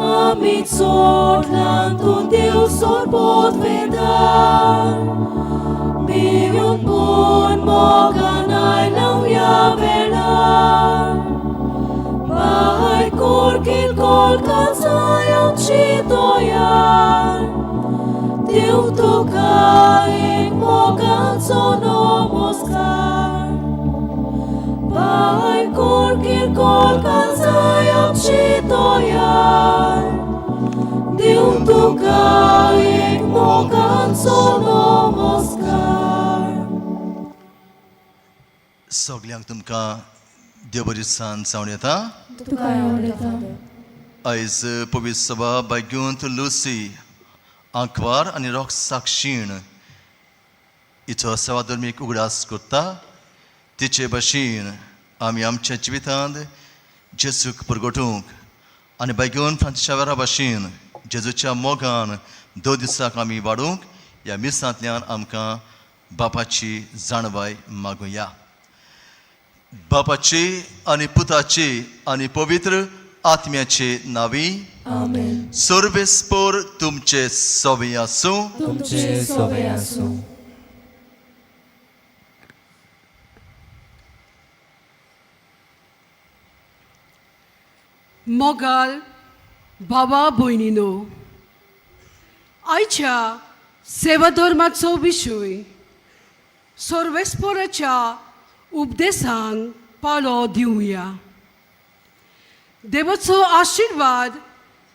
Amit sortlantul Deus sorbot vedar Biun bun moganai lau ya velar Bahai korkin kolkan sayam chitoyan Deu tokaik mogan sono moskar Bahai korkin kolkan sayam chitoyan Deu tokaik mogan sono moskar सगळ्यांक तुमकां देव बरी सांज जावन येता तुका आवडटा आयज पवित्र सभा बाग्युंत लुसी आंकवार आनी रोख साक्षीण हिचो सेवाधर्मीक उगडास करता तिचे भाशेन आमी आमच्या जिवितांत जेजूक परगटूंक आनी बाग्युंत फ्रांसिसावेरा भाशेन जेजूच्या मोगान 2 दिसांक आमी वाडूंक ह्या मिसांतल्यान आमकां बापाची जाणवाय मागुया बापाचे आनी पुताचे आनी पवित्र आत्म्याचे नावी आमेन सर्वेस्पर तुमचे सोबे आसूं तुमचे सोबे आसूं मोगाल भावा भयणीनो आयच्या सेवाधर्माचो विशय सर्वेस्पराच्या उपदेशांक पालो दिवया देवाचो आशिर्वाद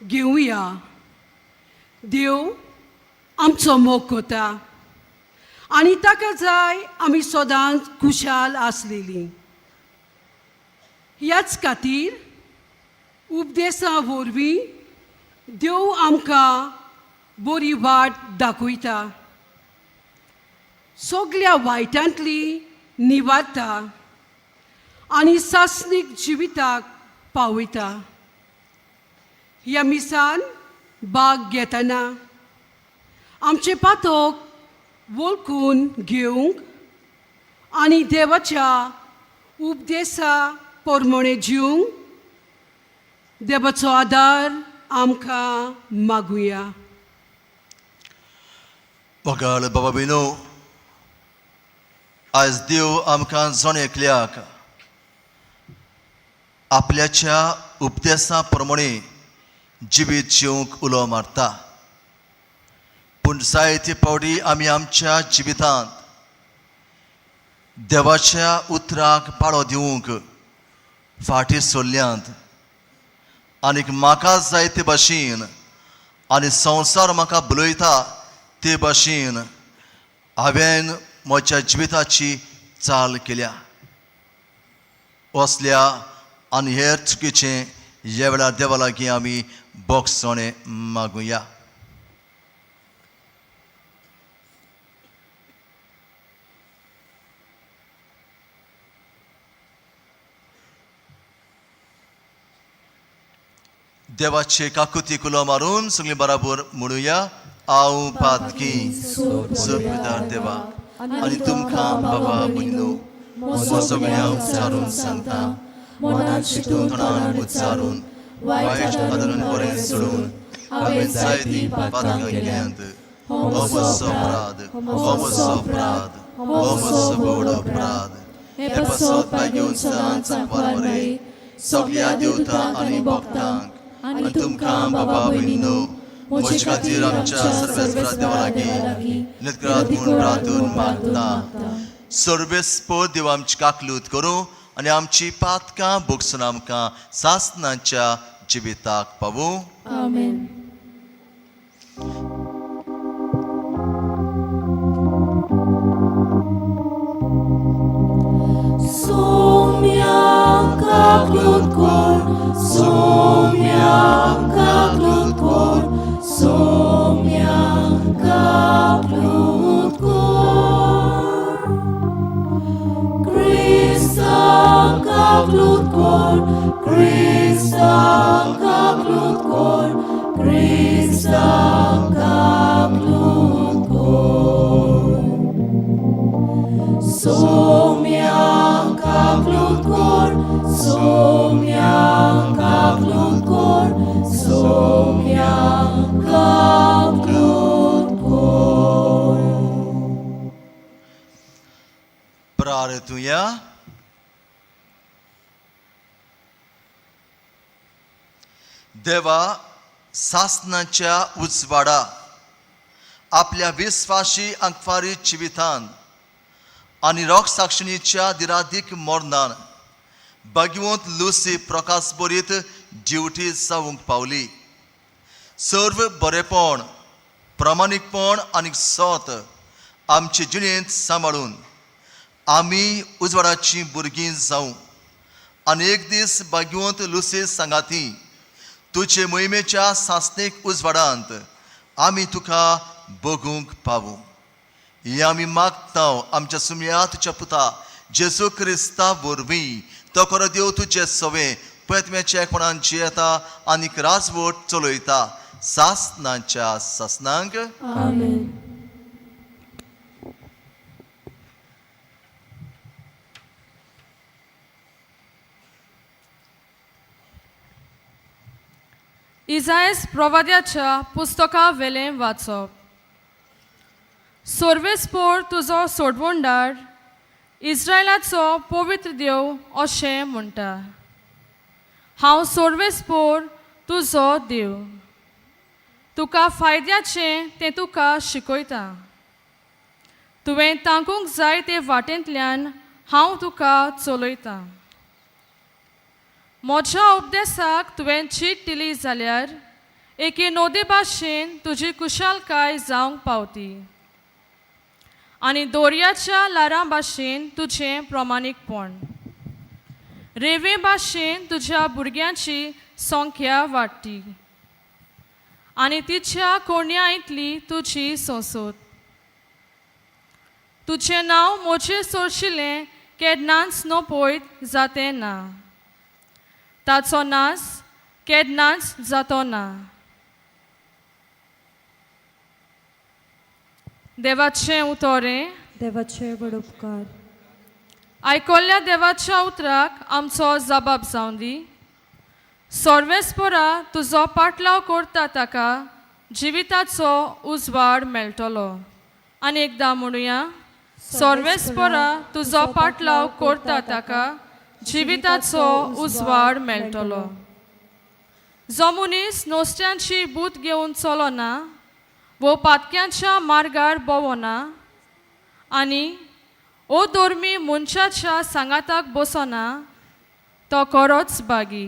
घेवया देव आमचो मोग करता आनी ताका जाय आमी सदांच खुशाल आसलेलीं ह्याच खातीर उपदेशा वरवीं देव आमकां बरी वाट दाखयता सगळ्या वायटांतली निवारता आनी सासणीक जिविताक पावयता ह्या मिसान भाग घेतना आमचे पातोक वळखून घेवंक आनी देवाच्या उपदेशा प्रमाणे जिवंक देवाचो आदार आमकां मागुया मोगाळ बाबा भयणो आयज देव आमकां जोणेकल्याक आपल्याच्या उपदेशा प्रमाणे जिवीत जिवंक उलो मारता पूण जायते फावटी आमी आमच्या जिवितांत देवाच्या उतराक पाळो दिवंक फाटीं सरल्यांत आनीक म्हाका जाय ते भाशेन आनी संवसार म्हाका भुलयता ते भाशेन हांवें म्हज्या जिविताची चाल केल्या असल्या आनी हेर चुकीचें ह्या वेळार देवा लागीं आमी बोगसोणें मागुया देवाचे काकुतीक उलो मारून सगळीं बराबर म्हणुया हांव पातकी सोबीदार देवा आनी तुमकां बाबा भयणो म्हजो सगळ्या उच्चारून सांगता मनांत चिंतून तोंडान उच्चारून वायट आदरान बरें सोडून हांवें जायतीं पातकां केल्यांत हो म्हजो अपराध हो म्हजो अपराध हो म्हजो व्हड अपराध हे पासत बाग्योन सांज बरें सगळ्या देवतां आनी भक्तांक आनी तुमकां बाबा भयणीनो म्हजे खातीर आमच्या सर्वेस्परा देवा लागीं नितरात म्हूण प्रार्थून मागता सर्वेस्पर देव आमची काकलूत करूं आनी आमची पातकां भोगसून आमकां सासणाच्या जिविताक पावूं आमेन सोम्यांक काकलूत कर सोम्यांक काकलूत कर सोम्यांक काकलूत कर क्रिस्तांक काकलूत कर क्रिस्तांक काकलूत कर क्रिस्तांक काकलूत कर सोम्यांक काकलूत कर प्रार्थूया. देवा, सासनाच्या उजवाडा आपल्या विश्वासी अंकवारी जिवितान आणि रोग साक्षणीच्या दिराधीक मोर्नान भगवंत लुसी प्रकाश बरीत ड्युटी जावंक पावली. सर्व बरेपण, प्रामाणिकपण आणि सत आमचे जिणेंत सांबाळून आमी उजवाडाची भुरगीं जावं आनी एक दीस भगवंत लुसी सांगाती तुजे मोहिमेच्या सासणीक उजवाडांत आमी तुका बगूंक पावूं. हे आमी मागतांव आमच्या सुमया तुज्या पुता जेजू क्रिस्ता वरवीं. तो खरो देव तुजे सवे पयत्म्याच्या एकपणान जियेता आनीक राजवट चलयता सासनाच्या सासनांक. आमेन. इजायस प्रवाद्याच्या पुस्तका वेलें वाचप. सोर्वेस्पोर तुजो सोडवोंडार इस्रायलाचो पवित्र देव अशें म्हणटा, हांव सोर्वेस्पोर तुजो देव, तुका फायद्याचें तें तुका शिकयता. तुवें तांकूंक जाय ते वाटेंतल्यान हांव तुका चलयतां. म्हज्या उपदेशाक तुवें चीट दिली जाल्यार एके नोदे भाशेन तुजी कुशलकाय जावंक पावती आनी दोर्याच्या लारां भाशेन तुजें प्रामाणिकपण. रेवे भाशेन तुज्या भुरग्यांची संख्या वाडटी आनी तिच्या कोणया इतली तुजी संसद. तुजें नांव मोचे सोडशिल्लें केन्नाच नपयत जातें ना, ताचो नास केन्नाच जातो ना. देवाचें उतोरें. देवाचे बडोपकार. आयकोल्ल्या देवाच्या उतराक आमचो जबाब जावं दी. सर्वेस्परा तुजो पाटलाव करता ताका जिविताचो उजवाड मेळटलो. आनी एकदां म्हणुया, सर्वेस्परा तुजो पाटलाव करता ताका जिविताचो उजवाड मेळटलो. जो मनीस नुस्त्यांची बूत घेवन चलना वो पातक्यांच्या मार्गार भोंवना आनी ओ धर्मी मनशाच्या सांगाताक बसना, तो खरोच बागी.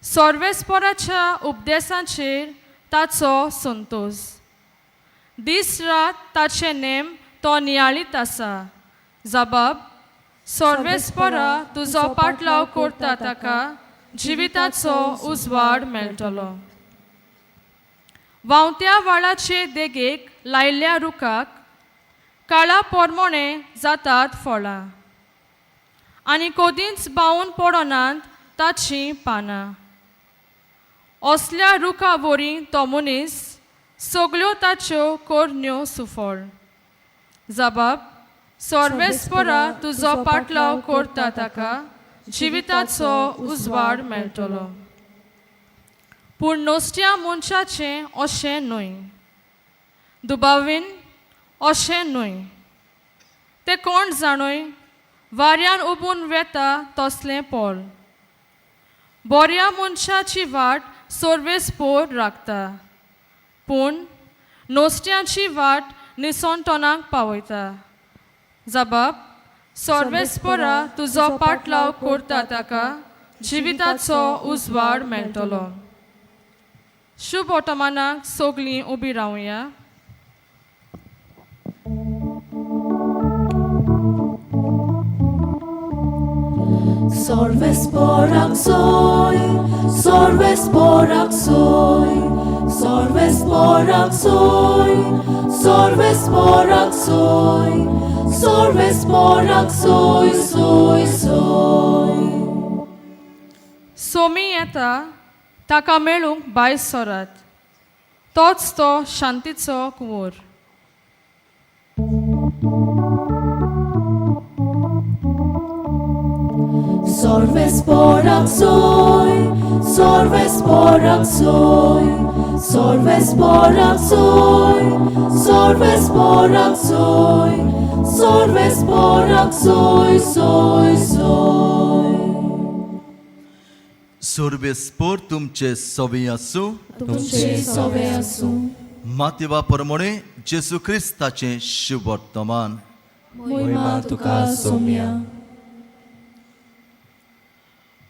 सर्वेस्पराच्या उपदेशांचेर ताचो संतोष. दीस रात ताचे नेम तो नियाळीत आसा. जबाब, सर्वेस्परा तुजो पाटलाव करता ताका जिविताचो उजवाड मेळटलो. वावत्या वाळाचे देगेक लायिल्ल्या रुखाक काळा पोरमोणे जातात फळां आनी कोदींच बावून पडनात ताचीं पानां. असल्या रुखा वरी तो मनीस सगल्यो ताच्यो कोरण्यो सुफळ. जबाब, सर्वेस्परा तुजो पाटलाव करता ताका जिविताचो उजवाड मेळटलो. पूण नुस्त्या मनशाचें अशें न्हय, दुबावीन अशें न्हय. तें कोण जाणय वाऱ्यान उबून वेता तसलें पोल. बऱ्या मनशाची वाट सर्वेस्पोर राखता, पूण नुस्त्यांची वाट निसंतोनाक पावयता. जबाब, सर्वेस्परा तुजो पाटलाव करता ताका जिविताचो उजवाड मेळटलो. शुभ वर्तमानाक सगलीं उबी रावया. Sorvesporak soy, sorvesporak soy, sorvesporak soy, sorvesporak soy, sorvesporak soy, soy, soy. Somi येता ताका मेळूंक भायर सरात, तोच तो शांतीचो कुंवर. Sorvesporak soy, sorvesporak soy, sorvesporak soy, sorvesporak soy, Sorvesporak soy, soy, soy. सोर्बेस्पोर तुमचे सवी असू. तुमचे सवे असू. मातेवा प्रमाणे जेसू ख्रिस्ताचे शुभ वर्तमान. महिमा तुका सोम्या.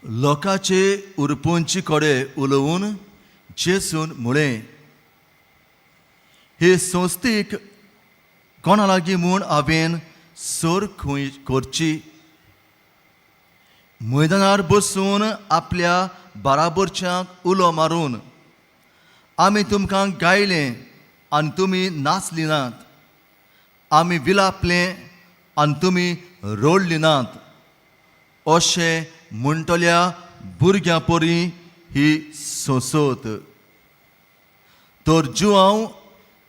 लोकाचे उरपूंची कडे उलोवन जेसून मुळे हे संस्थीक कोणा लागीं म्हूण हांवें सोर खूंय करची. मैदानार बसून आपल्या बाराबरच्यांक उलो मारून आमी तुमकां गायलें आनी तुमी नाचली नात. आमी विलापलें आनी तुमी रोडली नात. अशें म्हणटल्या भुरग्यां परी ही सोंसोत. तर जुवांव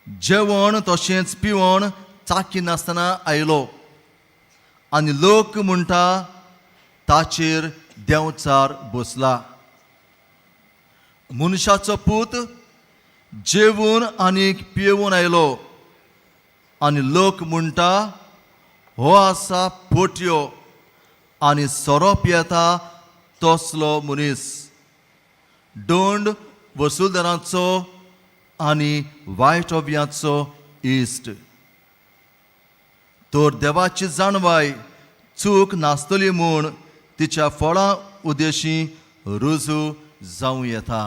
जेवण तशेंच पिवण चाकी नासतना आयलो आनी लोक म्हणटा ताचेर देंवचार बसला. मनशाचो पूत जेवून आनीक पियेवून आयलो आनी लोक म्हणटा हो आसा पोट्यो आनी सोरोप येता तसलो मनीस, दंड वसूलदाराचो आनी वायटव्याचो इश्ट. तर देवाची जाणवाय चूक नासतली म्हूण तिच्या फळां उदेशी रुजू जावं येता.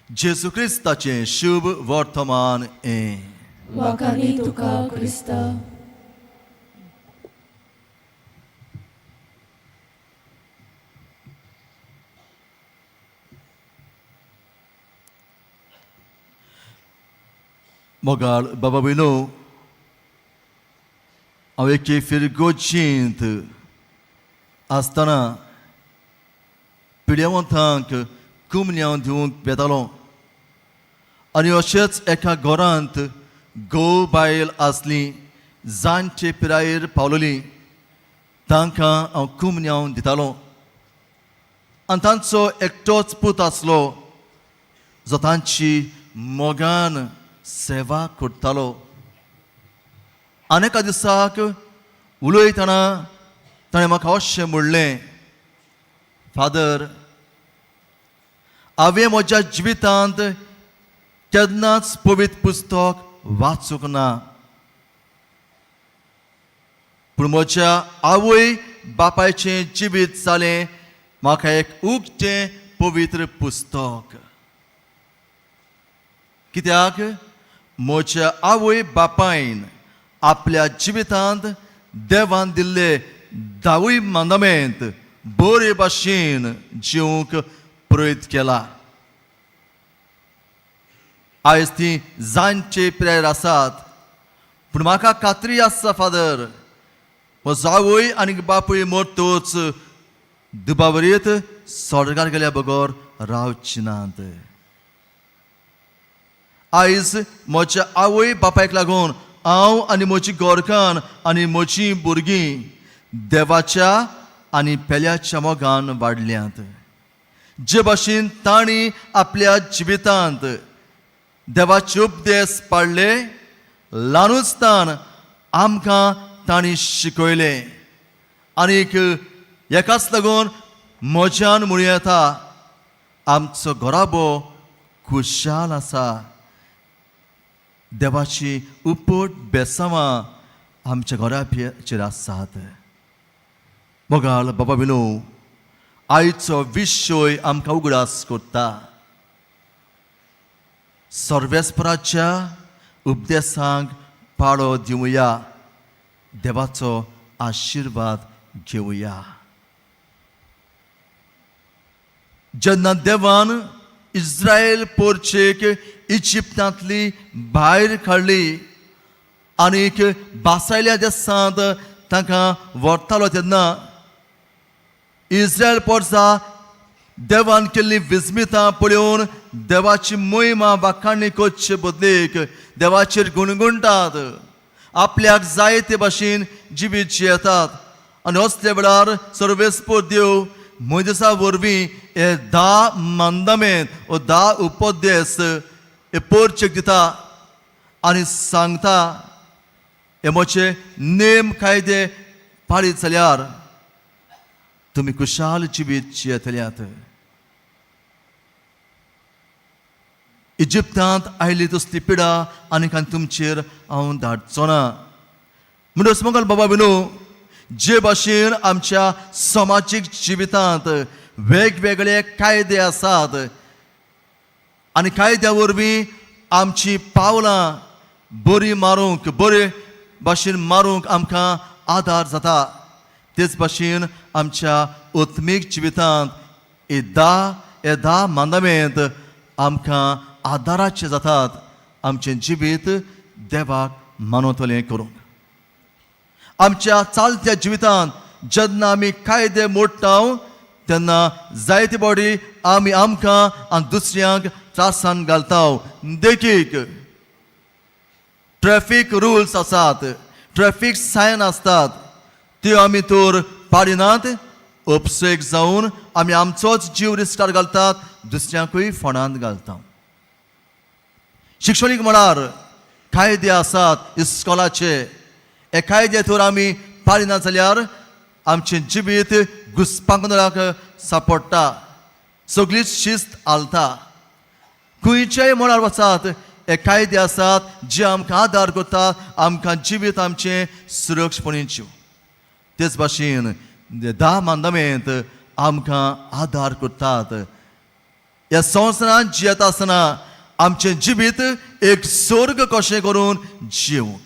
जेसू ख्रिस्ताचें शुभ वर्तमान वाखाणी तुका क्रिस्ता. मोगाळ बाबा बिनो हांव एके फेर गोंयचींत आसतना पिड्यावंतांक कुमन्याव दिवंक बेतालो आनी अशेंच एका घरांत घोव बायल आसली जाणचे पिरायेर पावलोली. तांकां हांव कुमन्याव दितालो आनी तांचो एकटोच पूत आसलो जो तांची मोगान सेवा करतालो. आनी एका दिसाक उलयतना ताणें म्हाका अशें म्हणलें, फादर, हांवें म्हज्या जिवितांत केन्नाच पवित्र पुस्तक वाचूंक ना, पूण म्हज्या आवय बापायचें जिवीत जालें म्हाका एक उक्तें पवित्र पुस्तक. कित्याक म्हज्या आवय बापायन आपल्या जिवितांत देवान दिल्ले 10 मांडामेंट बरे भाशेन जिवंक प्रयत्न केला. आयज ती जाणचे पिरायेर आसात, पूण म्हाका खात्री आसा फादर, म्हजो आवय आनी बापूय मरतूच दुबावरीत स्वर्गार गेल्या बगर रावची नात. आयज म्हज्या आवय बापायक लागून हांव आनी म्हजी गोरकान आनी म्हजीं भुरगीं देवाच्या आनी पेल्याच्या मोगान वाडल्यांत. जे भाशेन तांणी आपल्या जिवितांत देवाचे उपदेश पाळले, ल्हानूचतान आमकां तांणी शिकयले. आनीक हेकाच लागून म्हज्यान म्हणूं येता, आमचो घोराबो खुशाल आसा. देवाची उपट बेसांवां आमच्या घोराचेर आसात. मोगाळ बाबा बिनो, आयचो विशय आमकां उगडास करता. सर्वेस्पराच्या उपदेशांक पाळो दिवया, देवाचो आशिर्वाद घेवया. जेन्ना देवान इस्रायल पोरचेक इजिप्तांतली भायर काडली आनीक बासायल्या देसांत तांकां व्हरतालो तेन्ना इस्रायल पोरसां देवान केल्ली विस्मितां पळोवन देवाची महिमा वाखाणणी करचे बदलेक देवाचेर गुणगुणटात, आपल्याक जाय ते भाशेन जिवीत जियेतात. आनी असले वेळार सर्वेस्पर देव मोइजेसा वरवीं हे 10 mandament ओ 10 उपदेश हे पोरचेक दिता आनी सांगता हे मोचे नेम कायदे पाळीत जाल्यार तुमी खुशाल जिवीत जियेतल्यात. इजिप्तांत आयली तसली पिडा आनी तुमचेर हांव धाडचो ना. म्हणटच मोगल बाबा बिनू, जे भाशेन आमच्या समाजीक जिवितांत वेगवेगळे कायदे आसात आनी कायद्या वरवीं आमची पावलां बरी मारूंक, बरे भाशेन मारूंक आमकां आदार जाता, तेच भाशेन आमच्या आत्मीक जिवितांत हे 10 mandament आमकां आदाराचे जातात आमचें जिवीत देवाक मानवतलें करूंक. आमच्या चालत्या जिवितांत जेन्ना आमी कायदे मोडटा तेन्ना जायते फावटी आमी आमकां आनी दुसऱ्यांक त्रासान घालता. देखीक ट्रॅफिक रुल्स आसात, ट्रॅफिक सायन आसतात, त्यो आमी तर पाडिनात, अपसेक जावन आमी आमचोच जीव रिस्कार घालतात, दुसऱ्यांकूय फोंडांत घालता. शिक्षणीक म्हळ्यार कायदे आसात इस्कॉलाचे, हे कायदे तर आमी पाळिना जाल्यार आमचें जिवीत घुसपागोंदळाक सांपडटा, सगळीच शिस्त हालता. खंयच्याय मळार वचात हे कायदे आसात जे आमकां आदार करतात, आमकां जिवीत आमचें सुरक्षपणी जीव. तेच भाशेन 10 mandament आमकां आदार करतात. ह्या संवसारांत जियेता आसतना आमचें जिवीत एक स्वर्ग कशें करून जिवूंक.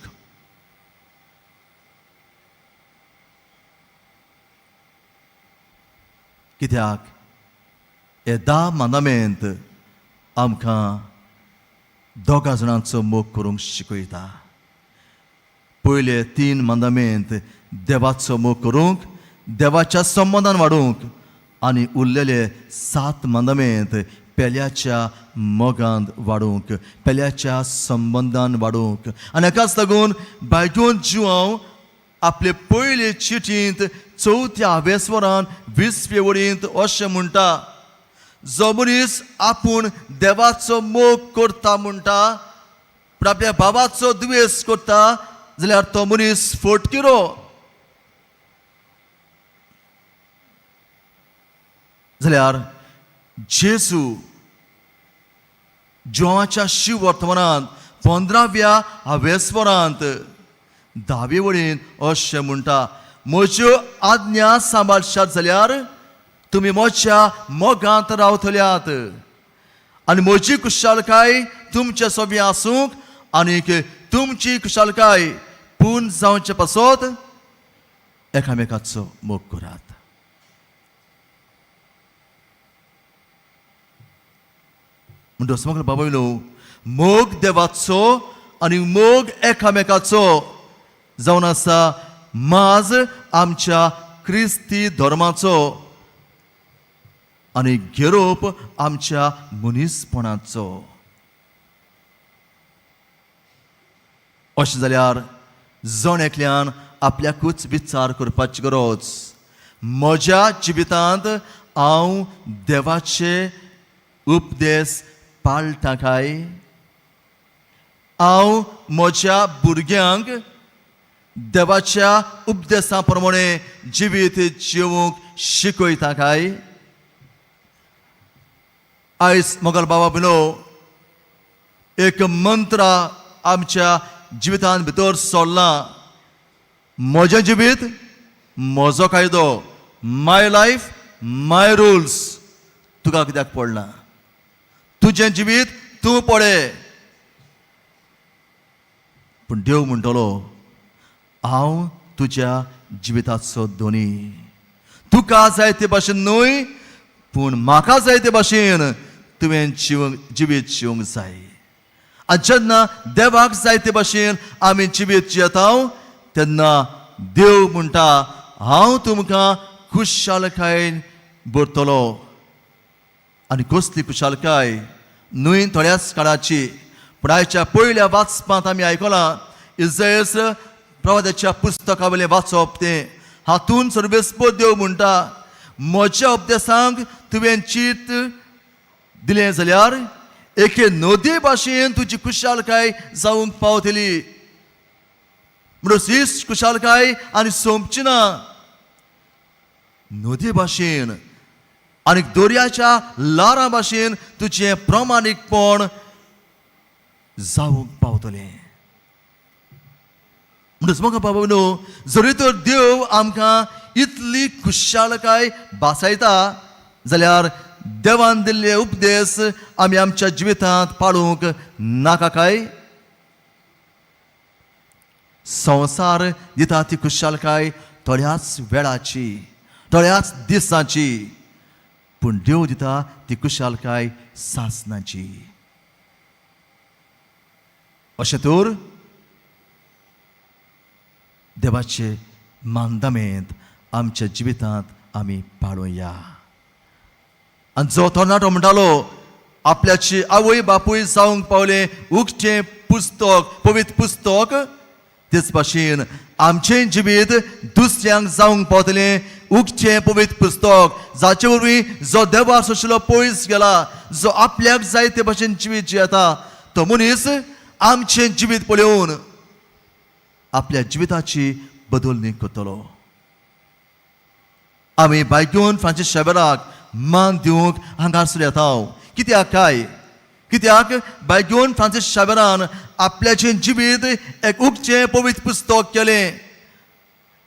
कित्याक हे 10 mandament आमकां दोगा जाणांचो मोग करूंक शिकयता. पयले 3 mandament देवाचो मोग करूंक, देवाच्या संबंधान वाडूंक, आनी उरलेले 7 mandament पेल्याच्या मोगांत वाडूंक, पेल्याच्या संबंधान वाडूंक. आनी हाकाच लागून बायजून जिवांव आपले पयले चिठींत 4थ्या वेस्वरान 20वे वळींत अशें म्हणटा, जो मनीस आपूण देवाचो मोग करता म्हणटा पूण आपल्या बाबाचो दुयेस करता जाल्यार तो मनीस फोटकिरो. जाल्यार जेजू जोवाच्या शिव वर्तमानांत 15व्या वेस्वरांत 10वे वळीन अशें म्हणटा, म्हज्यो आज्ञा सांबाळशात जाल्यार तुमी म्हज्या मोगांत रावतल्यात आनी म्हजी खुशालकाय तुमचे सोबी आसूंक आनीक तुमची खुशालकाय पूर्ण जावचे पासत एकामेकाचो मोग करात. म्हणटच म्हाका बाबायलो, मोग देवाचो आनी मोग एकामेकाचो जावन आसा माज आमच्या क्रिस्ती धर्माचो आनी घेरोप आमच्या मनीसपणाचो. अशें जाल्यार जण एकल्यान आपल्याकूच विचार करपाची गरज. म्हज्या जिवितांत हांव देवाचे उपदेश पाळटा काय? हांव म्हज्या भुरग्यांक देवाच्या उपदेशा प्रमाणे जिवीत जिवूंक शिकयता काय? आयज मोगल बाबा बिनो एक मंत्र आमच्या जिवितांत भितर सोडला. म्हजें जिवीत म्हजो कायदो, माय लायफ माय रुल्स. तुका कित्याक पडला? तुजें जिवीत तूं पळे. पूण देव म्हणटलो, हांव तुज्या जिविताचो धोनी. तुका जाय ते भाशेन न्हय पूण म्हाका जाय ते भाशेन तुवें जिवीत जिवंक जाय. आनी जेन्ना देवाक जाय ते भाशेन आमी जिवीत जियेता तेन्ना देव म्हणटा, हांव तुमकां खुशालकायेन भरतलो. आनी कसली खुशालकाय? न्हय थोड्याच काळाची, पूण आयच्या पयल्या वाचपांत आमी आयकलां इस्रायेल प्रवाद्याच्या पुस्तका वयलें वाचप तें. हातून सर्वेस्पो देव म्हणटा, म्हज्या उपदेशांक तुवें चित दिलें जाल्यार एके नदी भाशेन तुजी खुशालकाय जावंक पावतली. म्हणून ही खुशालकाय आनी सोंपची ना. नदी भाशेन आनी दर्याच्या लारां भाशेन तुजें प्रामाणीकपण जावंक पावतलें. म्हणून म्हाका बाबा न्हू, जरी तर देव आमकां इतली खुशालकाय भासायता जाल्यार देवान दिल्ले उपदेश आमी आमच्या जिवितांत पाळूंक नाका काय? संवसार दिता ती खुशालकाय थोड्याच वेळाची, थोड्याच दिसांची, पूण देव दिता ती खुशालकाय सासनाची. अशें तर देवाचे मानदमेंत आमच्या जिवितांत आमी पाळुया. आनी जो तरणाटो म्हणटालो आपल्याची आवय बापूय जावंक पावले उक्तें पुस्तक, पवित्र पुस्तक, तेच भाशेन आमचें जिवीत दुसऱ्यांक जावंक पावतलें उक्तें पवित्र पुस्तक, जाचे वरवीं जो देवार सोशिल्लो पयस गेला, जो आपल्याक जाय ते भाशेन जिवीत जियेता, तो मनीस आमचें जिवीत पळोवन आपल्या जिविताची बदलणी करतलो. आमी बायगून फ्रांसीस शेवेराक मान दिवंक हांगासर येता. कित्याक काय? कित्याक बायगून फ्रांसीस शेवेरान आपल्याचें जिवीत एक उक्तें पवित्र पुस्तक केलें.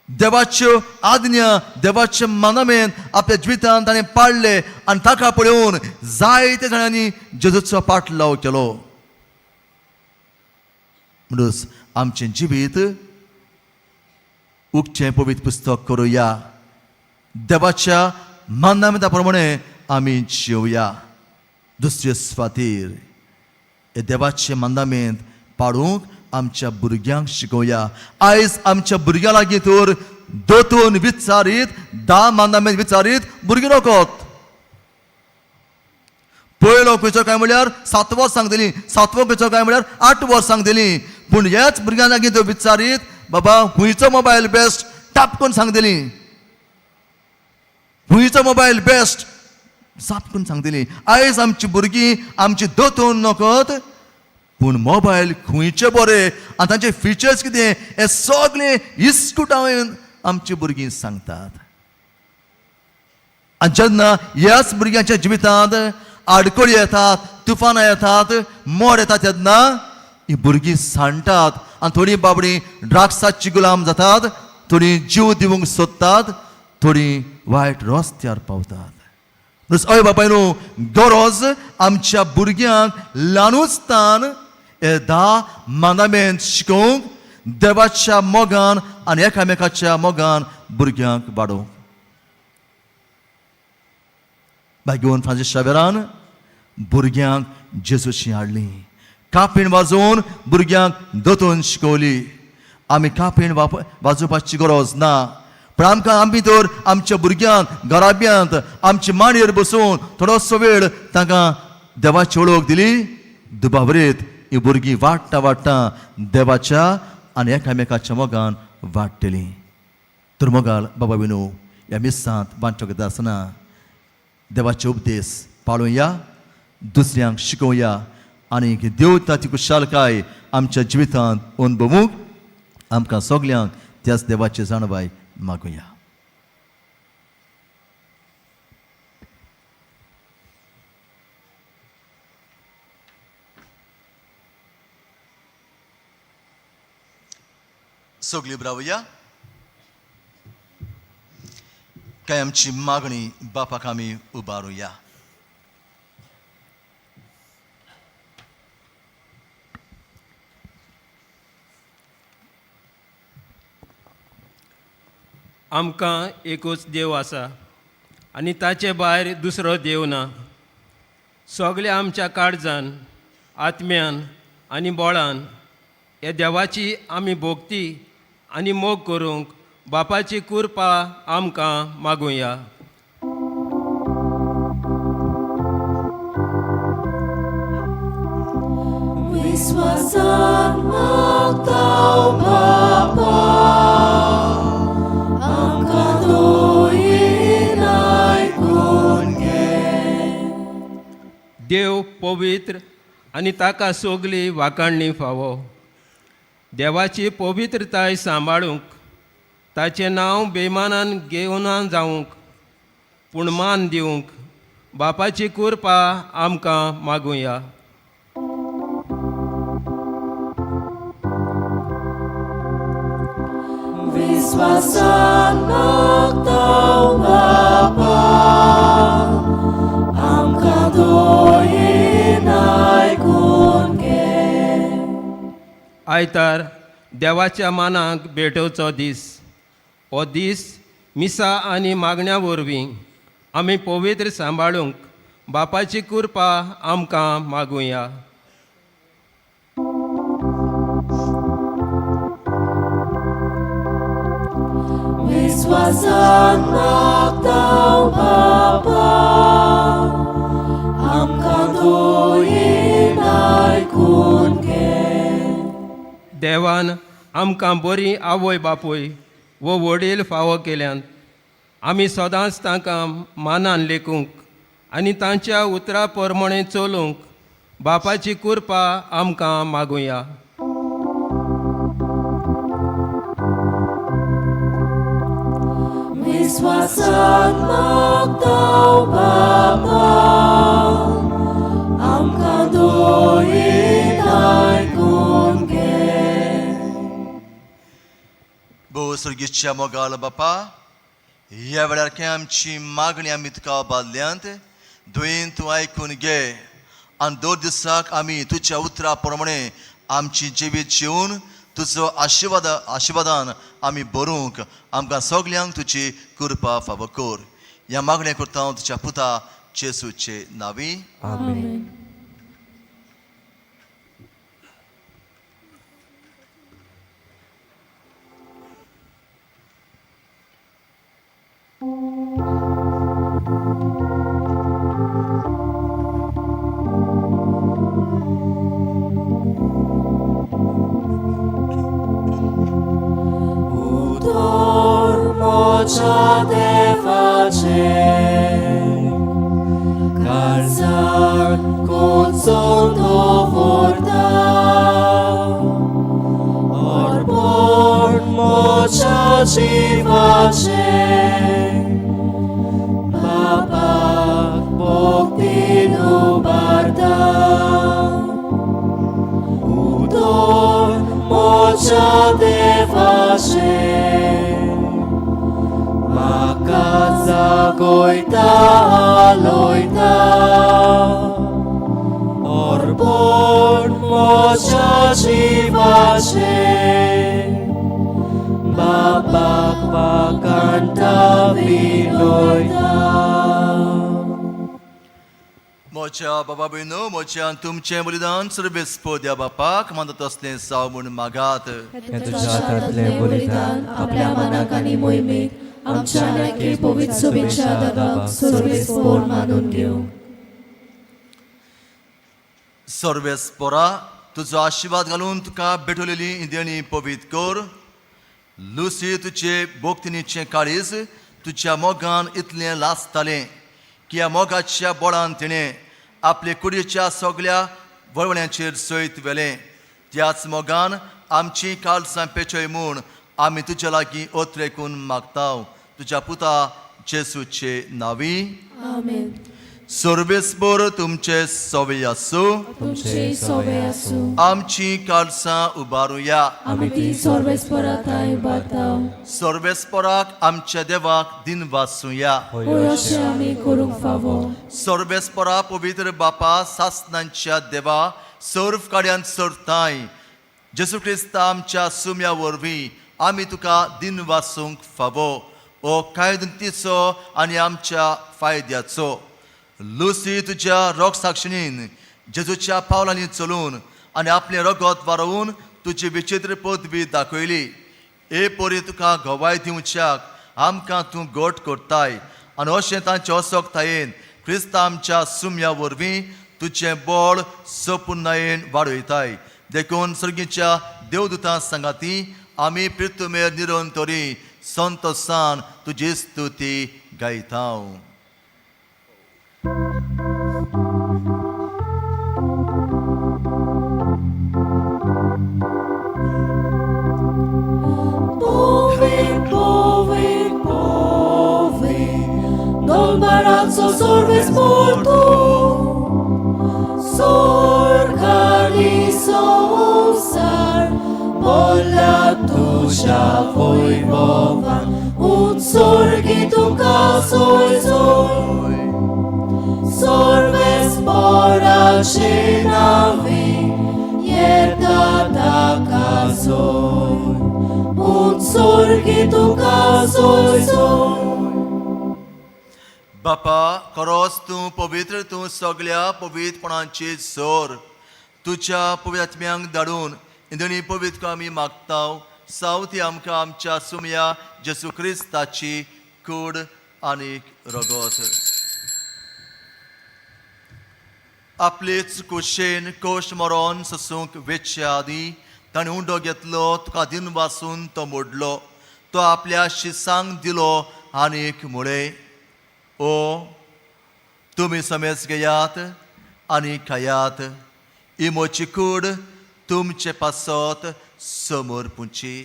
देवाच्यो आज्ञा, देवाचे मानदमेंत आपल्या जिवितांत ताणें पाळले आनी ताका पळोवन जायते जाणांनी जेजूचो पाटलाव केलो. म्हणून आमचें जिवीत उक्तें पवित्र पुस्तक करुया. देवाच्या मानदमेंता प्रमाणे आमी जिवया. दुसरे सुवातेर हे देवाचे मानदमेंत पाळूंक आमच्या भुरग्यांक शिकोवया. आयज आमच्या भुरग्यां लागीं तर दोतोन विचारीत, 10 मानदमेंत विचारीत भुरगीं नकोत. पयलो खंयचो काय म्हळ्यार 7 वर्सांक दिली, 7वो खंयचो काय म्हळ्यार 8 वर्सांक दिली. पूण ह्याच भुरग्यां लागीं तो विचारीत, बाबा खंयचो मोबायल बेस्ट, टापकून सांगतली. खंयचो मोबायल बेस्ट, सापकून सांगतली. आयज आमची भुरगीं आमची दोतोन नकोत, पूण मोबायल खंयचे बरे आनी तांचे फिचर्स कितें हे सगळे इस्कुटावन आमची भुरगीं सांगतात. आनी जेन्ना ह्याच भुरग्यांच्या जिवितांत आडखळी येतात, तुफानां येतात, मोड येतात, तेन्ना ही भुरगीं सांडटात आनी थोडीं बाबडीं ड्रग्साची गुलाम जातात, थोडीं जीव दिवंक सोदतात, थोडीं वायट रस्त्यार पावतात. अय बापायनो, गरज आमच्या भुरग्यांक ल्हानूचतान हे 10 मानदमेंत शिकोवंक, देवाच्या मोगान आनी एकामेकाच्या मोगान भुरग्यांक वाडोवंक. बायगून फ्रांसीस शेवेरान भुरग्यांक जेजूची हाडली. कापीण वाजोवन भुरग्यांक दोतोन शिकवली. आमी कापीण वाजोवपाची गरज ना, पण आमी तर आमच्या भुरग्यांक घराब्यांत आमचे मांडयेर बसोवन थोडोसो वेळ तांकां देवाची ओळख दिली. दुबावरीत ही भुरगीं वाडटा वाडटा देवाच्या आनी एकामेकाच्या मोगान वाडटलीं. तर मोगाल बाबा विनू, ह्या मिसांत बांदचो करता आसतना देवाचे उपदेश पाळुया, दुसऱ्यांक शिकोवया आनी देव ती खुशालकाय आमच्या जिवितांत अनुभवूंक आमकां सगल्यांक त्याच देवाची जाणवाय मागुया. सगळीं रावया. काय आमची मागणी बापाक आमी उबारुया. आमकां एकूच देव आसा आनी ताचे भायर दुसरो देव ना. सगळे आमच्या काळजान, आत्म्यान आनी बोळान हे देवाची आमी भोगती आनी मोग करूंक बापाची कृपा आमकां मागुया. विश्वासान मागतां बापा, आमकां दोयेनाय पवित्र आनी ताका सगली वाखाणणी फावो. देवाची पवित्रताय सांबाळूंक, ताचें नांव बेमानान घेवन जावंक, पूण मान दिवंक बापाची कृपा आमकां मागुया. विस्वासान मागतांव बापा, आमकां दोयेन आयकून घे. आयतार देवाच्या मानाक भेटोवचो दीस. हो दीस मिसा आनी मागण्या वरवीं आमी पवित्र सांबाळूंक बापाची कृपा आमकां मागुया. विस्वासान मागतांव बापा, आमकां दोयेन आयकून घे. देवान आमकां बरी आवय बापूय वो वडील फावो केल्यात. आमी सदांच तांकां मानान लेखूंक आनी तांच्या उतरा प्रमाणे चलूंक बापाची कृपा आमकां मागुया. विस्वासान मागतांव बापा, आमकां दोयेन आयकून घे. भोव सर्गीच्या मोगाळ बापा, ह्या वेळार की आमची मागणी आमी तुका बादल्यांत दुयेन तूं आयकून घे. आनी 2 दिसाक आमी तुज्या उतरा प्रमाणे आमची जिवीत जिवन तुजो आशिर्वादान आमी भरूंक आमकां सगल्यांक तुजी कृपा फावो कर. ह्या मागणे करता हांव तुज्या पुता जेसूचे नांवी. आमेन. Mocia devace, calzar con dovorda, orbor mocia dziwace, Baba Bog dinu barda, udor mocia devace, Zagoita aloita, orbor mocia dziwace, babak bakanta viloita. मोच्या बाबा भयणो, मोच्यान तुमचें बलिदान सर्वेस्पोद्या बापाक मानत असलें साव म्हूण मागात. तुझ्या हातांतलें बलिदान आपल्या मनाक आनी मोहिमेक आमच्या नेके पवित्र शुभेच्छा दादाक सर्वेस्पोर मानून घेऊ. सर्वेस्पोरा तुजो आशिर्वाद घालून तुका भेटलेली देणी पवित्र कर. लुसी तुजे भोगतिनीचें काळीज तुज्या मोगान इतलें लासतालें की ह्या मोगाच्या बोळान तिणें आपले कुडीच्या सगळ्या वळवण्यांचेर सयत व्हेलें. त्याच मोगान आमची काळजां पेचय म्हूण आमी तुज्या लागीं ओत्रेकून मागताव तुज्या पुता जेसूचे नांवी. आमेन. सर्वेस्पोर तुमचे सोवे आसूं. तुमचे सोवे आसूं. आमची काळजां उबारुया. आमी ती सर्वेस्पोराताय उबारताव. सर्वेस्पोराक आमच्या देवाक दिन वासूया. होय अशें आमी करूंक फावो. सर्वेस्पोरा पवित्र बापा सासणांच्या देवा सर्व काड्यांत सरताय जेसू क्रिस्त आमच्या सुम्या वरवीं आमी तुका दिन वासूंक फावो. ओ कायदतीचो आनी आमच्या फायद्याचो लुसी तुज्या रोग साक्षिणीन जेजूच्या पावलांनी चलून आनी आपलें रगत वारोवन तुजी विचित्र पदवी दाखयली. ए पोरी तुका घोवाय दिवच्याक आमकां तूं गोट करताय आनी अशें तांचे असोगतायेन क्रिस्त आमच्या सुम्या वरवीं तुजें बळ सपुर्णायेन वाडयताय. देखून सर्गीच्या देवदूतां सांगाती आमी प्रितुमेर निरंतरी संतोषान तुजी स्तुती गायताव. sorves por tu sorgali sousar, pola tuja wojwowa, ut sorgi tuka sojzoj. Sorves pora czynawi, jedna taka zoj, ut sorgi tuka sojzoj. बापा खरोच तूं पवित्र, तूं सगळ्या पवित्रपणांची सोर. तुज्या पवित्र आत्म्यांक धाडून इंदणी पवित्र आमी मागताव. सावती आमकां आमच्या सुमया जेसू क्रिस्ताची कूड आनीक रगत. आपलेच कुशेन कोश मरोन ससूंक वेचच्या आदीं ताणें उंडो घेतलो, तुका दिन वासून तो मोडलो. तो आपल्या शिसांक दिलो आनीक मुळे, ओ तुमी समेज घेयात आनी खायात. ही मोची कूड तुमचे पासत समोर पुंची.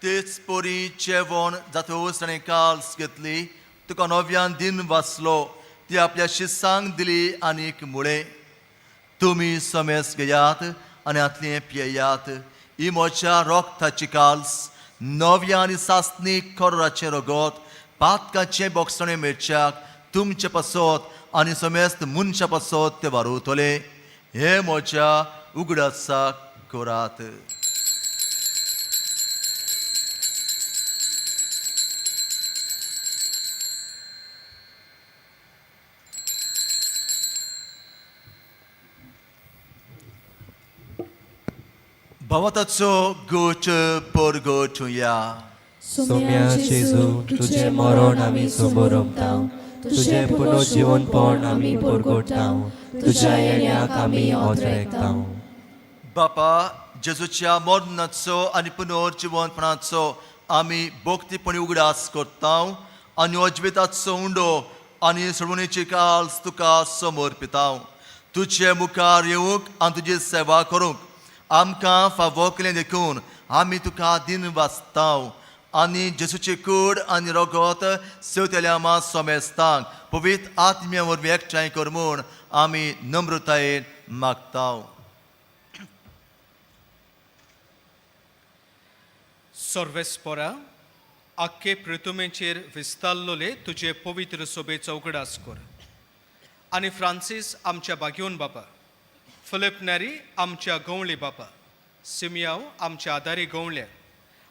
तेच पोरी जेवण जातूच ताणें काल्स घेतली, तुका नव्यान दिन वाचलो, ती आपल्या शिसांक दिली आनीक मुळे. तुमी समेज घेयात आनी हातलें पियेयात. ही म्हज्या रोगताची काल्स, नव्या आनी सासणीक खोराचें रगत, पातकाचें बोगसणें मेळच्याक तुमचे पासत आनी समेस्त मनशा पासत ते वारुतले. हे म्हज्या उगडासाक करात. भवताचो गोठ परगोठुया. सुम्या जेजू, तुझे मरण आमी समोरमताव, तुझे पुनर्जीवनपण आमी परगोडताव, तुझ्या येण्याक आमी ओद्रेकताव. बापा जेजूच्या मरणाचो आनी पुनर्जीवनपणाचो आमी भोक्तीपणी उगडास करताव आनी अजविताचो उंडो आनी सोडवणेची काल्स तुका समर्पिताव. तुजे मुखार येवंक आनी तुजी सेवा करूंक आमकां फावो केलें देखून आमी तुका दिन वाचताव आनी जेजूची कूड आनी रगत सेवतेल्या आमा सोमेस्तांक पवित्र आत्म्या वरवीं एकठांय कर म्हूण आमी नम्रतायेन मागताव. सर्वेस्परा आख्खे पृथ्वीचेर विस्तारलोले तुजे पवित्र सोबेचो उगडास कर. आनी फ्रांसीस आमच्या बागेवन बाबा, फिलिप नॅरी आमच्या गवळी बाबा, सिमियाव आमच्या आदारी गवळ्या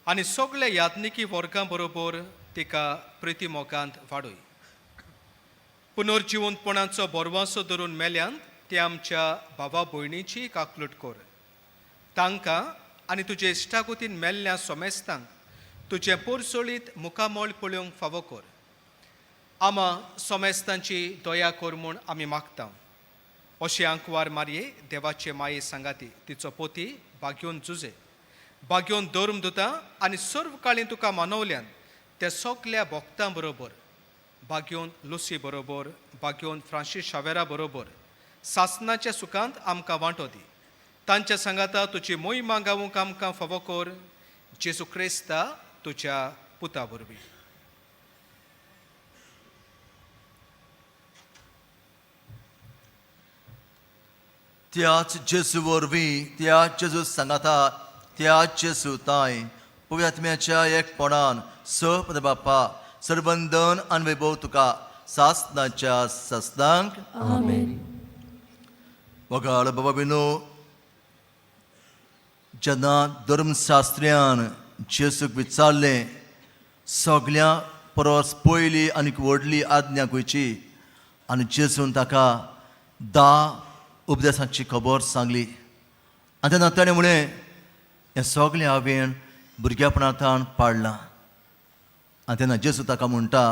आनी सगळ्या यात्निकी वर्गां बरोबर तिका प्रिती मोगांत वाडय. पुनर्जीवनपणाचो बोरवासो धरून मेल्यांत ते आमच्या भावा भयणीची काकलूट कर. तांकां आनी तुजे इश्टागोतीन मेल्ल्या सोमेस्तांक तुजें पोरसोळीत मुखामोळ पळोवंक फावो कर. आमा सोमेस्तांची दया कर म्हूण आमी मागता. अशें आंकवार मारये देवाचे माये सांगाती, तिचो पोती बागेवन जुजे, बागेवन धर्म दुता आनी सर्व काळी तुका मानवल्यान त्या सगल्या भक्तां बरोबर, बागेवन लुसी बरोबर, बागेवन फ्रांसीस शावेरा बरोबर सासणाच्या सुखांत आमकां वांटो दी. तांच्या सांगाता तुजी मोहीम गावूंक आमकां फावो कर. जेजू क्रिस्ता तुज्या पुता वरवीं. त्याच जेजू वरवीं, त्याच जेजू सांगाता, त्याच जेजू ताय पवित्र आत्म्याच्या एकपणान सपद बापा सरबंधन आनी वैभव तुका सासणाच्या सासणांक आमेन. वगाळ बाबा बिनो, जेन्ना धर्मशास्त्र्यान जेजूक विचारलें सगल्या परस पयली आनी व्हडली आज्ञा खंयची, आनी जेजून ताका 10 उपदेशांची खबर सांगली. आनी तेन्ना ताणें म्हळें हें सगलें हांवें भुरग्यापणांतल्यान पाडलां. आनी तेन्ना जेजू ताका म्हणटा,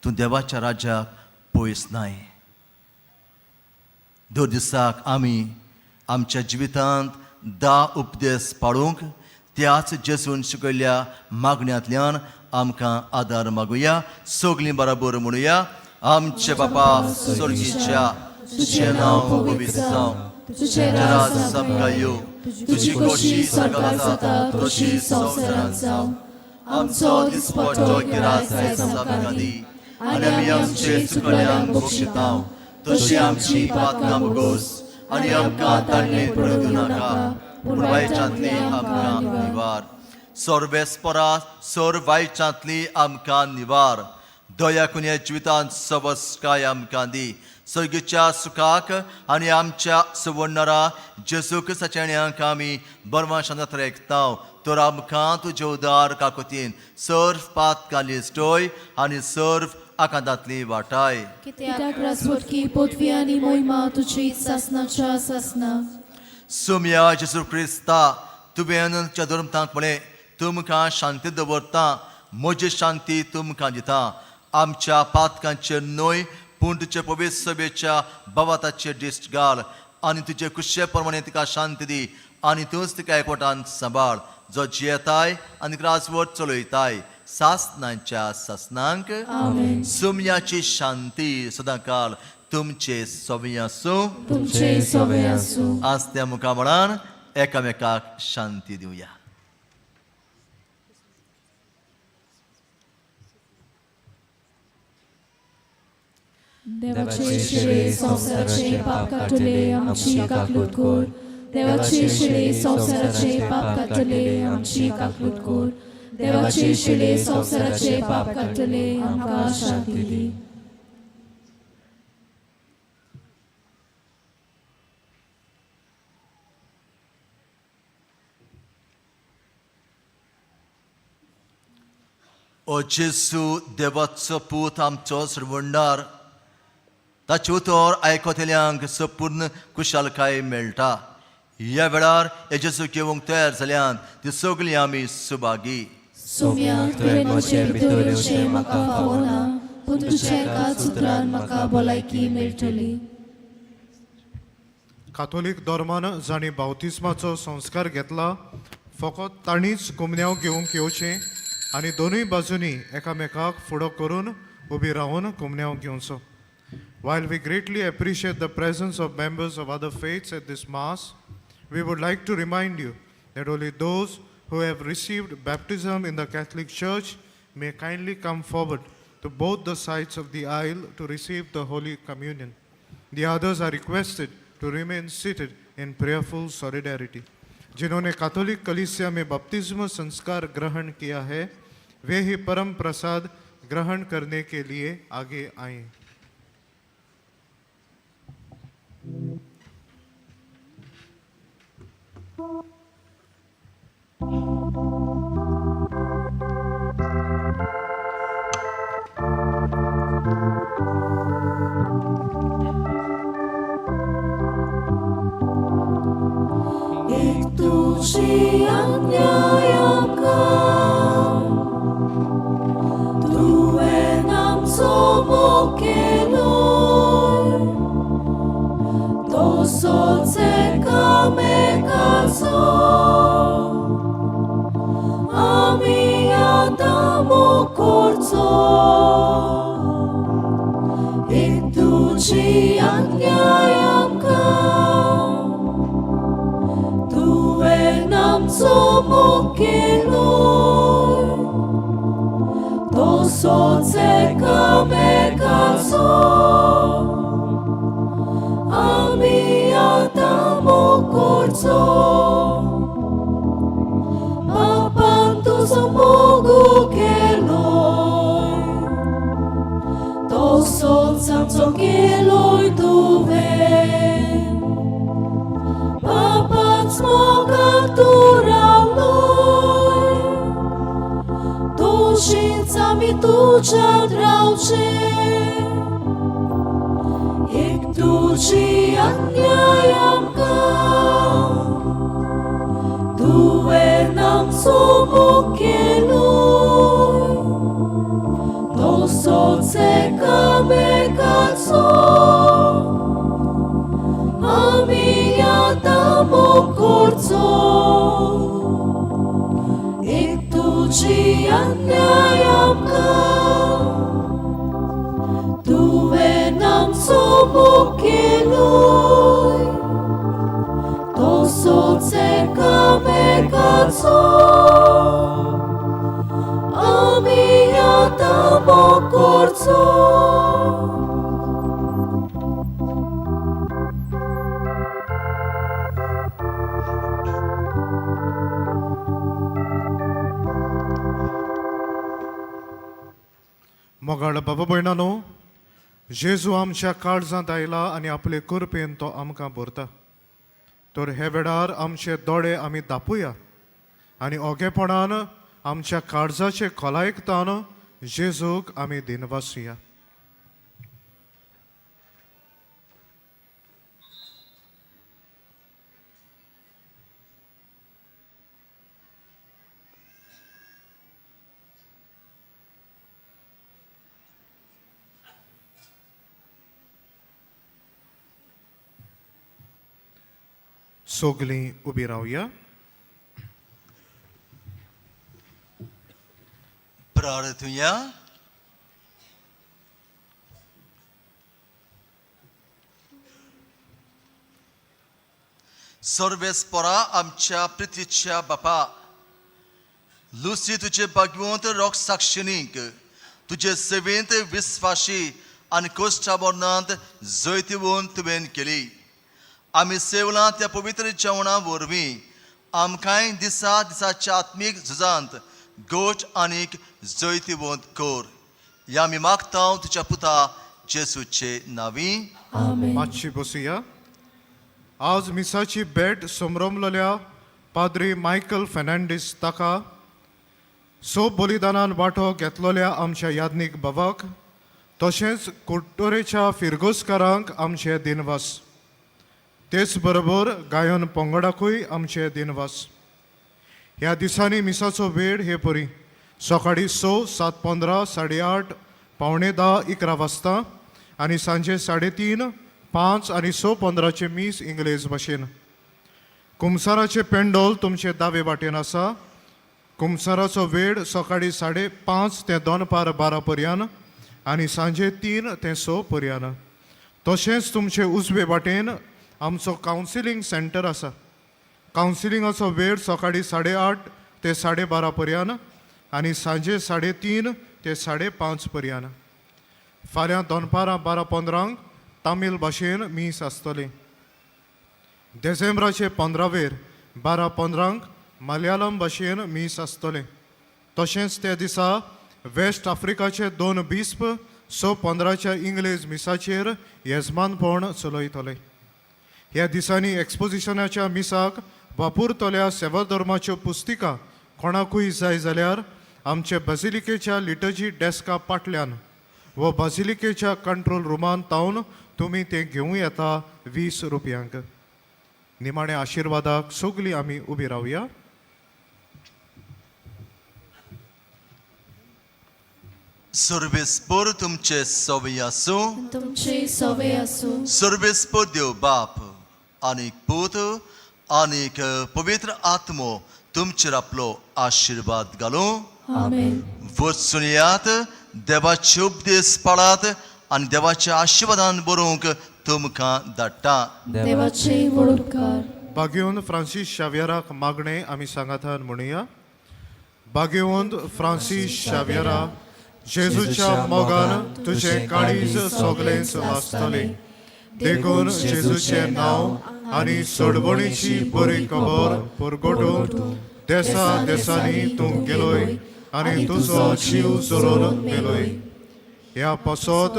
तूं देवाच्या राज्याक पयस नाय. दर दिसाक आमी आमच्या जिवितांत 10 उपदेश पाळूंक त्याच जेजून शिकयल्ल्या मागण्यांतल्यान आमकां आदार मागुया. सगलीं बरोबर म्हणुया. आमचे बापा स्वर्गीच्या, तुजें नांव पवित्र जावं, तुझे राज समका येऊ तुझी कशी सरकार जाता तशी संवसारांत जावं आमचो दिसपट्टो गिराय जाय आमकां दी आनी आमी आमचे चुकल्यांक बक्षितांव तशी आमची पातकां बगोस आनी आमकां ताणलें पडूं नाका पूण वायटांतली आमकां निवार सर्वेस्परा सर वायटांतली आमकां निवार दया कुण्या जिवितांत सबस्काय आमकां दी सर्गीच्या सुखाक आनी आमच्या सुवर्णरा जेजू क्रिस्ताच्या आमी बर्मा शांत रेखतांव तर आमकां तुजे उदार काकुतीन सर्व पातकां लिस्टोय आनी सर्व आकांतांतली वाटाय कित्याक राजवटकी पदवी आनी मोहिमा तुजी सासनाच्या सासना सुम्या जेजू क्रिस्ता तुवें धर्मतांक म्हळें तुमकां शांती दवरता म्हजी शांती तुमकां दिता आमच्या पातकांचेर न्हय पूण तुजे पवित्र सभेच्या भवाताचेर दिश्ट घाल आनी तुजे कुशे प्रमाणे तिका शांती दी आनी तूंच तिका एकवटान सांबाळ जो जियेताय आनी राजवट चलयताय सासनांच्या सासनांक सुम्याची शांती सदां काल तुमचे सोबी आसूं तुमचे सोबे आसूं आस्त्या मुखामळान एकामेकाक शांती दिवया देवाचे शिळे संसाराचे पाप काटले आमची काकलूट कोर देवाचे शिळे संसाराचे पाप काटले आमची काकलूट कोर देवाचे शिळे संसाराचे पाप काटले आमकां शांती दी ओ जेजू देवाचो पूत आमचो सर्वंडार ताचे उतर आयकतल्यांक संपूर्ण कुशालकाय मेळटा ह्या वेळार हे जेजू घेवंक तयार जाल्यांत ती सगळीं आमी सुभागी सोम्या तुवें म्हजे भितरचें म्हाका फावना पूण तुज्या एका सुत्रान म्हाका भलायकी मेळटली काथोलीक धर्मान जाणी बावतिस्माचो संस्कार घेतला फकत तांणीच कुमन्यांव घेवंक येवचें आनी दोनूय बाजूंनी एकामेकाक फुडो करून उबी रावन कुमन्यांव घेवचो While we greatly appreciate the presence of members of other faiths at this Mass, we would like to remind you that only those who have received baptism in the Catholic Church may kindly come forward to both the sides of the aisle to receive the Holy Communion. The others are requested to remain seated in prayerful solidarity. जिन्होंने Catholic कलीसिया में बपतिस्म संस्कार ग्रहण KIA है वे ही परम प्रसाद ग्रहण करने के लिए आगे आएं। तुझी अन्यायका तुवें आमचो मोकेलो तसोच एकामेकाचो आमी आतां मोखोरचो एक तुझी अन्यायका आमचो मोकेलो तसोच एकामेकाचो आमी आतां मोखोरचो पापान तुजो मोगो केलोय तसोच आमचो केलोय तुवें पापाच मोगाक तूं रावलोय तशींच आमी तुज्यांत रावचे एक तुजी अन्याय आमकां तुवें आमचो मोग केलोय तसोच एकामेकाचो आमी आतां मोखोरचो एक तुजी अन्याय आमकां तुवें आमचो मोग केलोय मोगाळ बाबा भयणानो, जेजू आमच्या काळजांत आयला आनी आपले कृपेन तो आमकां भरता. तर हे वेळार आमचे दोळे आमी धापुया आनी ओगेपणान आमच्या काळजाचे खोलायकतान जेजूक आमी दिनवासुया. सोगलीं उबी रावया. प्रार्थुया. सर्वेस्परा आमच्या पृथ्वीच्या बापा, लुसी तुझे भाग्यवंत रोग साक्षिणीक तुझे सेवेंत विस्वाशी आनी कोश्टाबोरणांत जैतिवून तुवें केली. आमी सेवला त्या पवित्र जेवणा वरवीं आमकांय दिसा दिसाच्या आत्मीक झुजांत गोठ आनीक जैतिवंत कोर. या आमी मागता तुझ्या पुता जेसूचे नांवी. मातशी बसुया. आज मिसाची भेट समरमलेल्या पाद्री मायकल फेर्नांडीस ताका, सोप बलिदानान वांटो घेतलेल्या आमच्या याज्ञीक बाबाक, तशेंच कुट्टोरेच्या फिरगोसकारांक आमचे दिनवास. तेच बरोबर गायन पंगडाकूय आमचे दिनवास. ह्या दिसांनी मिसाचो वेळ हे परी सकाळी 6, 7:15, 8:30, 9:45, 11 वाजता आनी सांजे 3:30, 5 आनी 6:15 मीस इंग्लेज भाशेन. कुमसाराचे पेंडोल तुमचे दावे वाटेन आसा. कुमसाराचो वेळ सकाळी 5:30 ते दनपार 12 पर्यंत आनी सांजे 3 ते 6 पर्यंत. तशेंच तुमचे उजवे वाटेन आमचो कावन्सिलींग सेंटर आसा. कावन्सिलिंगाचो वेळ सकाळी 8:30 ते 12:30 पर्यंत आनी सांजे 3:30 ते 5:30 पर्यंत. फाल्यां दनपारां 12:15 तामील भाशेन मीस आसतली. डिसेंबराचे 15वेर 12:15 मलयालम भाशेन मीस आसतले. तशेंच त्या दिसा वेस्ट आफ्रिकाचे 2 बिस्प 6:15 इंग्लेज मिसाचेर येजमानपण चलयतले. ह्या दिसांनी एक्सपोजिशनाच्या मिसाक वापरतल्या सेवा धर्माच्यो पुस्तिका कोणाकूय जाय जाल्यार आमचे बाजिलिकेच्या लिटर्जी डेस्का फाटल्यान व बाजिलिकेच्या कंट्रोल रुमान तावन तुमी ते घेवं येता 20 रुपयांक. निमाणे आशिर्वादाक सगळीं आमी उबी रावया. सर्वेस्पर तुमचे सवय आसूं. तुमचे सवय आसूं. सर्वेस्पर देव बाप आनीक पूत आनीक पवित्र आत्मो तुमचेर आपलो आशिर्वाद घालूं. आमेन. वचून देवाचे उपदेश पाळात आनी देवाच्या आशिर्वादान बरोवंक तुमकां धाडटा. देवाचे वडोवकार. भाग्यवंत फ्रांसीस शावियराक मागणे आमी सांगातान म्हणुया. भाग्यवंत फ्रांसीस शावियरा, जेजूच्या मोगान तुझे काळीज सगळेंच वाचतले. देखून जेजूचे नांव आनी सोडवणीची बरी खबर परगटून देसा देसांनी तूं गेलोय आनी तुजो जीव चोरून मेलोय. ह्या पासत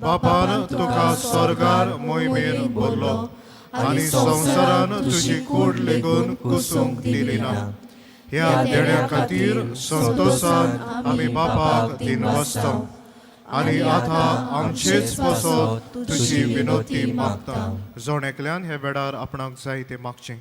बापान तुका स्वर्गार मोहिमेन भरलो आनी संवसारान तुजी कूड लेगून कुसूंक दिली ना. ह्या देण्या खातीर संतोशान आमी बापाक दिनवासता आनी आतां आमचेच पासत तुजी विनोती मागता. जोण एकल्यान हे वेळार आपणाक जाय ते मागचें.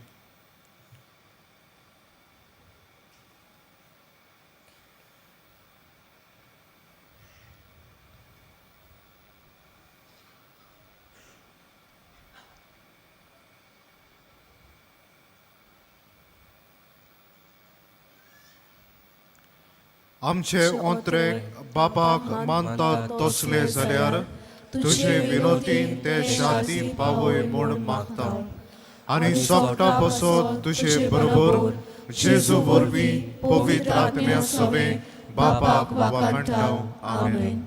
आमचे ओंत्रेक बापाक मानतात तसले जाल्यार तुजे विनोतीन ते शांती पावय म्हूण मागता आनी सोगटा बसत तुजे बरोबर जेजू वरवीं पवित्र आत्म्या सवे बापाक वाखाणटा. आमेन.